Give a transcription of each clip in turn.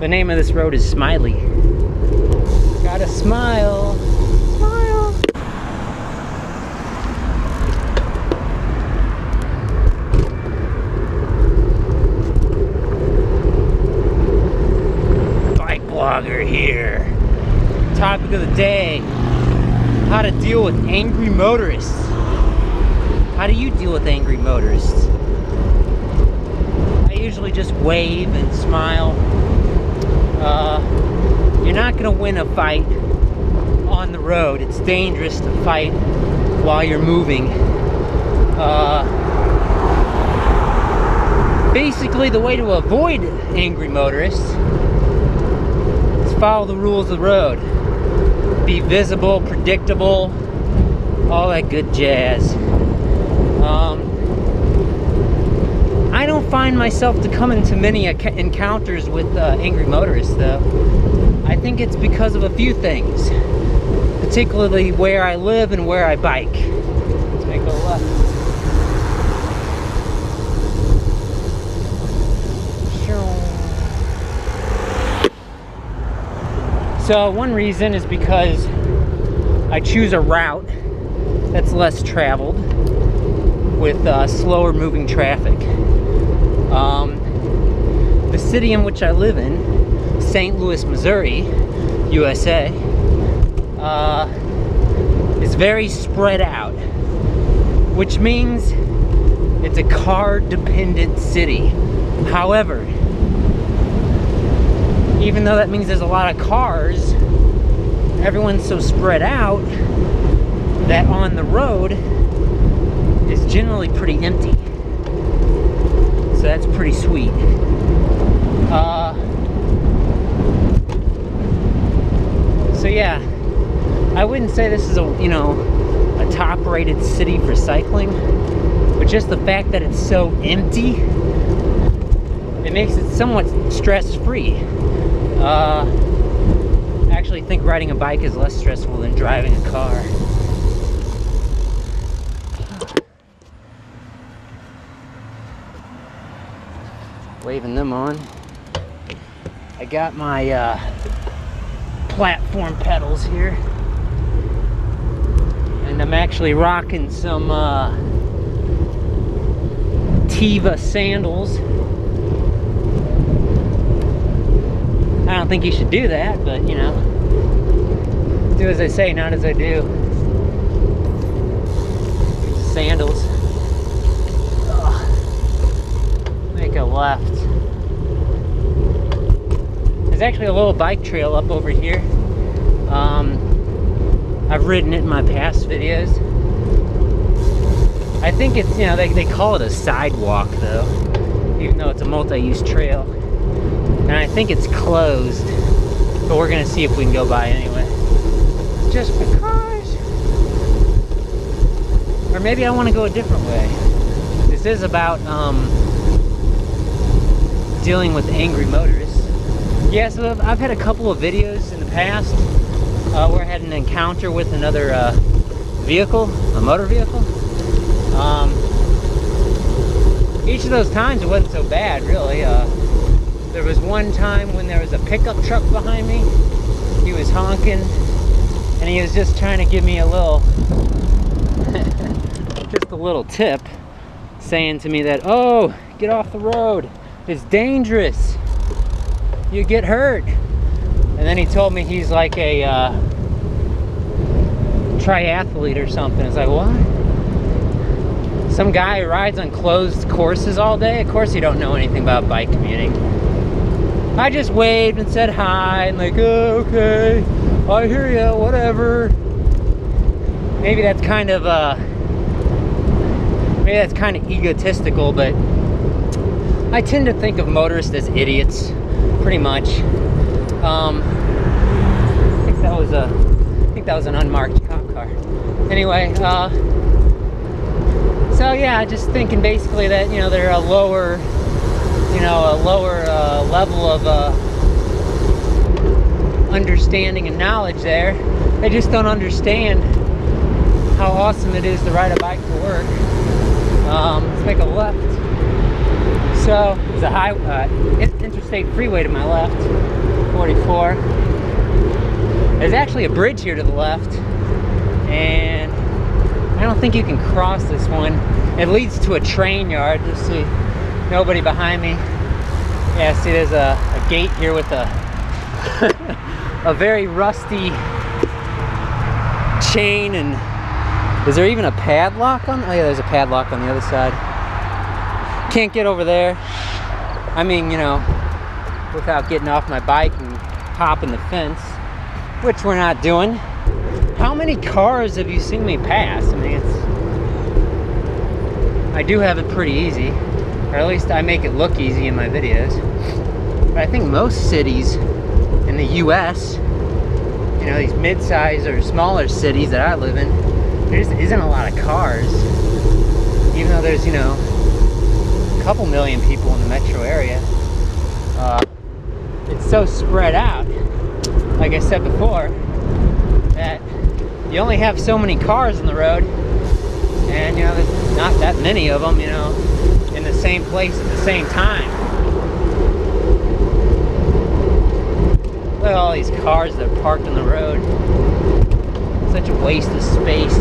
The name of this road is Smiley. Gotta smile. Smile. BikeBlogger here. Topic of the day: how to deal with angry motorists. How do you deal with angry motorists? I usually just wave and smile. You're not gonna win a fight on the road. It's dangerous to fight while you're moving. Basically, the way to avoid angry motorists is follow the rules of the road. Be visible, predictable, all that good jazz. I don't find myself to come into many encounters with angry motorists, though. I think it's because of a few things, particularly where I live and where I bike. Let's make a left. So one reason is because I choose a route that's less traveled with slower moving traffic. The city in which I live in, St. Louis, Missouri, USA, is very spread out, which means it's a car-dependent city. However, even though that means there's a lot of cars, everyone's so spread out that on the road is generally pretty empty. So that's pretty sweet. So yeah, I wouldn't say this is a top-rated city for cycling, but just the fact that it's so empty, it makes it somewhat stress-free. I actually think riding a bike is less stressful than driving a car. Waving them on. I got my platform pedals here, and I'm actually rocking some Tiva sandals. I don't think you should do that, but you know, do as I say, not as I do. Sandals. Ugh. Make a left. There's actually a little bike trail up over here. I've ridden it in my past videos. I think it's, they call it a sidewalk though, even though it's a multi-use trail. And I think it's closed, but we're gonna see if we can go by anyway. Just because. Or maybe I want to go a different way. This is about dealing with angry motorists. Yeah, so I've had a couple of videos in the past where I had an encounter with another vehicle, a motor vehicle. Each of those times it wasn't so bad, really. There was one time when there was a pickup truck behind me. He was honking, and he was just trying to give me a little, just a little tip, saying to me that, oh, get off the road, it's dangerous, you get hurt. And then he told me he's like a triathlete or something. It's like, what? Some guy who rides on closed courses all day? Of course you don't know anything about bike commuting. I just waved and said hi, and like, oh, okay, I hear ya, whatever. Maybe that's kind of egotistical, but I tend to think of motorists as idiots, pretty much. I think that was an unmarked cop car. Anyway, so yeah, just thinking basically that they're a lower level of understanding and knowledge there. They just don't understand how awesome it is to ride a bike to work. Let's make a left. So there's a interstate freeway to my left. 44. There's actually a bridge here to the left, and I don't think you can cross this one. It leads to a train yard. Just see, nobody behind me. Yeah, see, there's a gate here with a a very rusty chain, and is there even a padlock on? Oh yeah, there's a padlock on the other side. Can't get over there. I mean, you know, without getting off my bike and hopping the fence, which we're not doing. How many cars have you seen me pass? I mean, I do have it pretty easy, or at least I make it look easy in my videos. But I think most cities in the US, you know, these mid-sized or smaller cities that I live in, there just isn't a lot of cars. Even though there's, you know, a couple million people in the metro area. It's so spread out, like I said before, that you only have so many cars on the road, and you know, there's not that many of them, you know, in the same place at the same time. Look at all these cars that are parked on the road. Such a waste of space.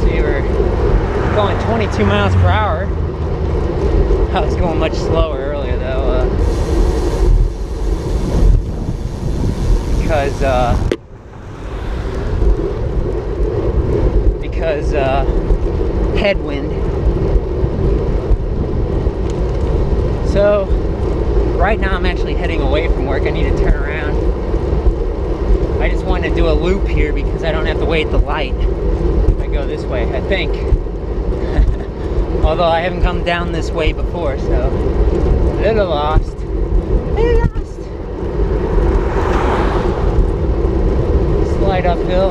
See, we're going 22 miles per hour. I was going much slower earlier though, because headwind. So right now I'm actually heading away from work. I need to turn around. I just wanted to do a loop here because I don't have to wait at the light. I go this way, I think. Although I haven't come down this way before, so a little lost. Slide uphill.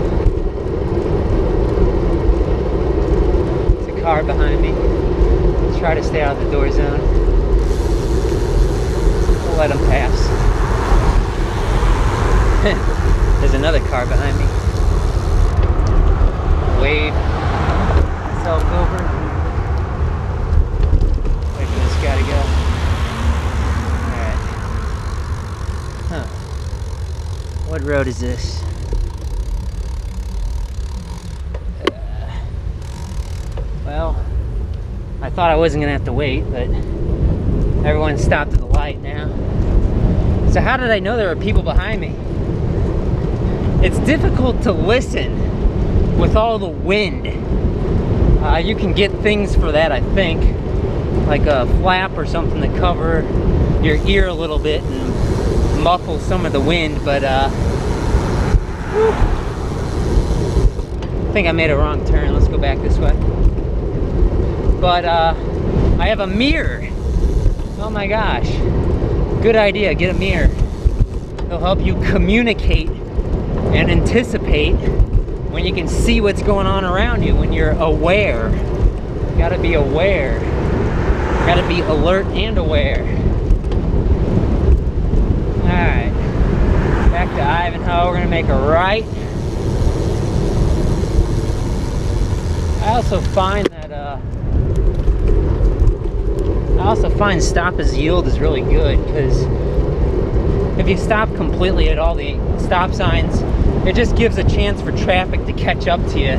There's a car behind me. Let's try to stay out of the door zone. We'll let him pass. There's another car behind me. Wave myself over. Wait for this guy to go. Alright. Huh. What road is this? Well, I thought I wasn't gonna have to wait, but everyone stopped at the light now. So how did I know there were people behind me? It's difficult to listen with all the wind. You can get things for that, I think, like a flap or something to cover your ear a little bit and muffle some of the wind, but I think I made a wrong turn. Let's go back this way. But I have a mirror. Oh my gosh. Good idea, get a mirror. It'll help you communicate and anticipate when you can see what's going on around you, when you're aware. You gotta be aware. You gotta be alert and aware. Alright. Back to Ivanhoe, we're gonna make a right. I also find that stop as yield is really good, because if you stop completely at all the stop signs, it just gives a chance for traffic to catch up to you.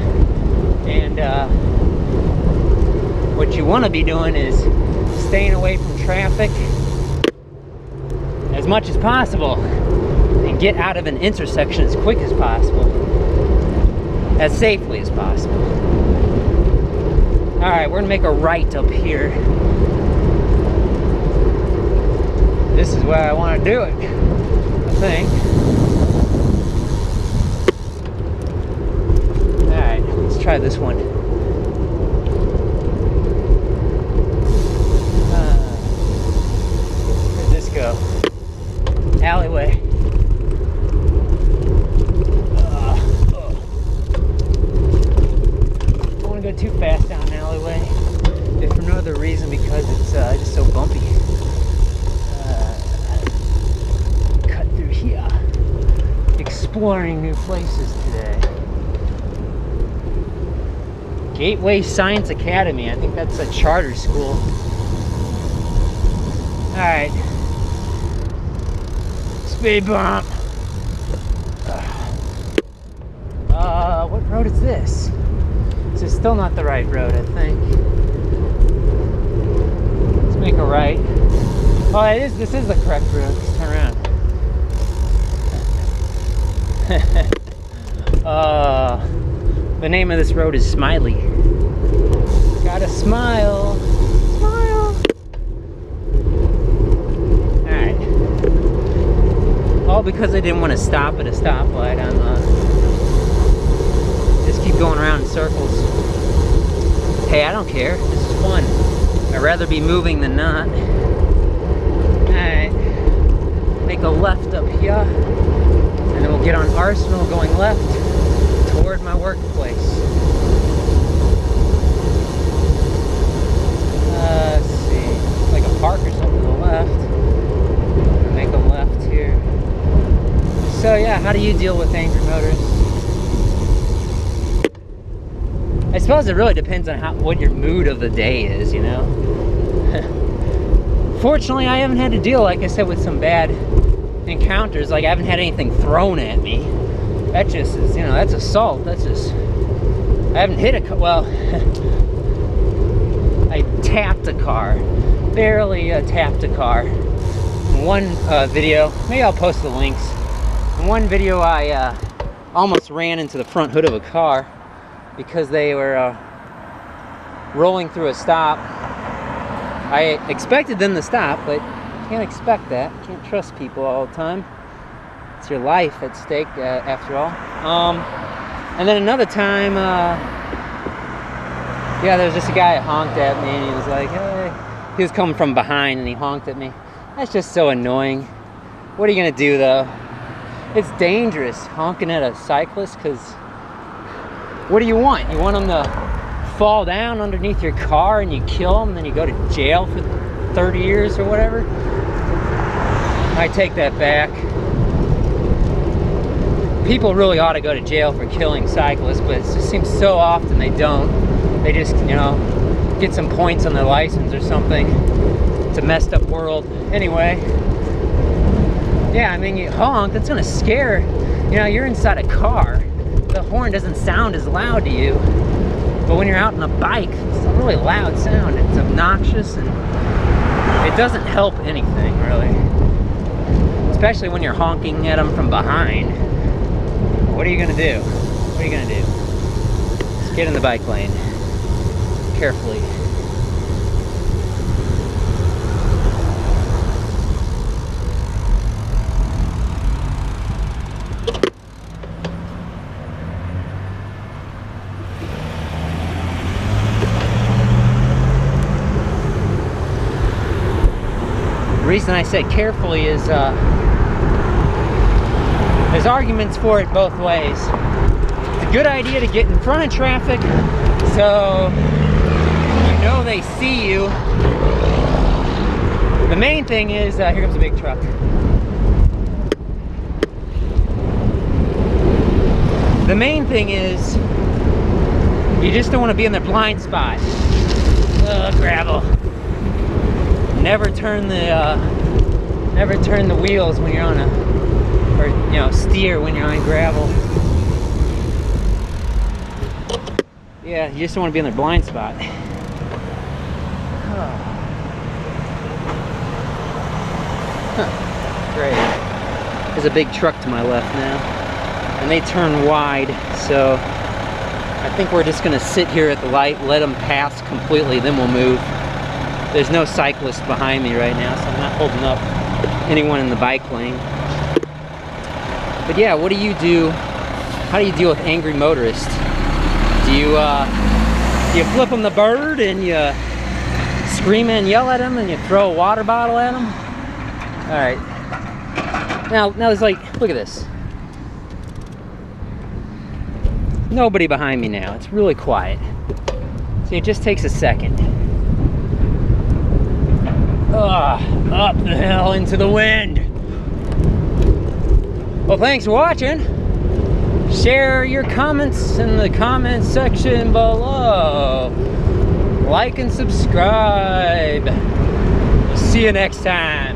And what you want to be doing is staying away from traffic as much as possible and get out of an intersection as quick as possible, as safely as possible. Alright, we're gonna make a right up here. This is where I want to do it, I think. Alright, let's try this one. Where'd this go? Alleyway. Don't want to go too fast down an alleyway, if for no other reason because it's just so bumpy. Exploring new places today. Gateway Science Academy. I think that's a charter school. Alright. Speed bump. What road is this? This is still not the right road, I think. Let's make a right. Oh, it is. This is the correct road. Let's turn around. The name of this road is Smiley. Gotta smile. Smile. Alright. All because I didn't want to stop at a stoplight. Just keep going around in circles. Hey, I don't care. This is fun. I'd rather be moving than not. Alright. Make a left up here. And then we'll get on Arsenal going left toward my workplace. Let's see. Like a park or something to the left. Make a left here. So yeah, how do you deal with angry motorists? I suppose it really depends on what your mood of the day is, you know? Fortunately, I haven't had to deal, like I said, with some bad encounters. Like, I haven't had anything thrown at me. That just is, you know, that's assault. That's just... I haven't hit a car. Well, I tapped a car. Barely tapped a car. In one video, maybe I'll post the links. In one video, I almost ran into the front hood of a car because they were rolling through a stop. I expected them to stop, but you can't expect that. You can't trust people all the time. It's your life at stake, after all. And then another time, yeah, there was just a guy that honked at me, and he was like, hey. He was coming from behind, and he honked at me. That's just so annoying. What are you gonna do, though? It's dangerous honking at a cyclist, because what do you want? You want them to fall down underneath your car and you kill them, and then you go to jail for 30 years or whatever? I take that back. People really ought to go to jail for killing cyclists, but it just seems so often they don't. They just, you know, get some points on their license or something. It's a messed up world. Anyway, yeah, I mean, you honk, that's gonna scare, you know, you're inside a car. The horn doesn't sound as loud to you. But when you're out on a bike, it's a really loud sound. It's obnoxious, and it doesn't help anything, really. Especially when you're honking at them from behind. What are you gonna do? What are you gonna do? Just get in the bike lane. Carefully. The reason I said carefully is there's arguments for it both ways. It's a good idea to get in front of traffic so you know they see you. The main thing is, here comes a big truck. The main thing is you just don't want to be in the blind spot. Gravel. Never turn the wheels when you're on a, or you know, steer when you're on gravel. Yeah, you just don't want to be in the blind spot. Oh. Huh. Great. There's a big truck to my left now, and they turn wide, so I think we're just gonna sit here at the light, let them pass completely, then we'll move. There's no cyclist behind me right now, so I'm not holding up anyone in the bike lane. But yeah, what do you do? How do you deal with angry motorists? Do you flip them the bird and you scream and yell at them and you throw a water bottle at them? All right. Now it's like, look at this. Nobody behind me now. It's really quiet. See, it just takes a second. Up the hill into the wind. Well, thanks for watching. Share your comments in the comment section below. Like and subscribe. See See you next time.